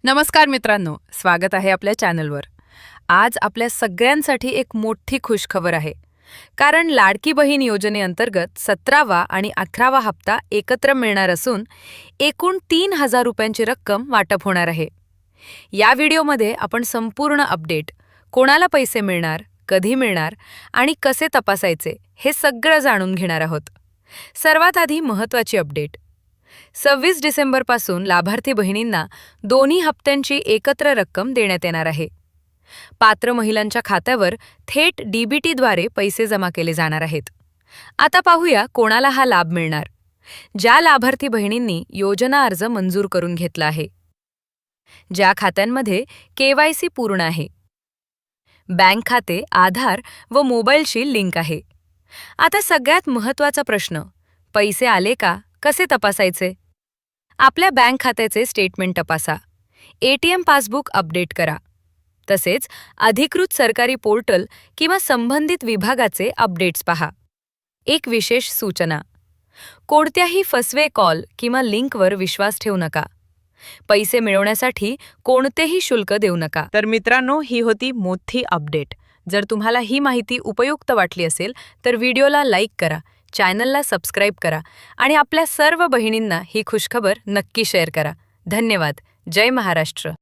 नमस्कार मित्रांनो, स्वागत आहे आपल्या चॅनलवर. आज आपल्या सगळ्यांसाठी एक मोठी खुशखबर आहे. कारण लाडकी बहीण योजनेअंतर्गत 17वा आणि 18वा हप्ता एकत्र मिळणार असून एकूण 3,000 रुपयांची रक्कम वाटप होणार आहे. या व्हिडिओमध्ये आपण संपूर्ण अपडेट, कोणाला पैसे मिळणार, कधी मिळणार आणि कसे तपासायचे हे सगळं जाणून घेणार आहोत. सर्वात आधी महत्त्वाची अपडेट. 26 डिसेंबरपासून लाभार्थी बहिणींना दोन्ही हप्त्यांची एकत्र रक्कम देण्यात येणार आहे. पात्र महिलांच्या खात्यावर थेट डीबीटीद्वारे पैसे जमा केले जाणार आहेत. आता पाहूया कोणाला हा लाभ मिळणार. ज्या लाभार्थी बहिणींनी योजना अर्ज मंजूर करून घेतला आहे, ज्या खात्यांमध्ये केवायसी पूर्ण आहे, बँक खाते, आधार व मोबाईलशी लिंक आहे. आता सगळ्यात महत्त्वाचा प्रश्न, पैसे आले का, कसे तपासायचे? आपल्या बँक खात्याचे स्टेटमेंट तपासा, एटीएम पासबुक अपडेट करा. तसेच अधिकृत सरकारी पोर्टल किंवा संबंधित विभागाचे अपडेट्स पहा. एक विशेष सूचना, कोणत्याही फसवे कॉल किंवा लिंकवर विश्वास ठेवू नका. पैसे मिळवण्यासाठी कोणतेही शुल्क देऊ नका. तर मित्रांनो, ही होती मोठी अपडेट. जर तुम्हाला ही माहिती उपयुक्त वाटली असेल तर व्हिडिओला लाईक करा, चॅनलला सबस्क्राईब करा आणि आपल्या सर्व बहिणींना ही खुशखबर नक्की शेअर करा. धन्यवाद. जय महाराष्ट्र.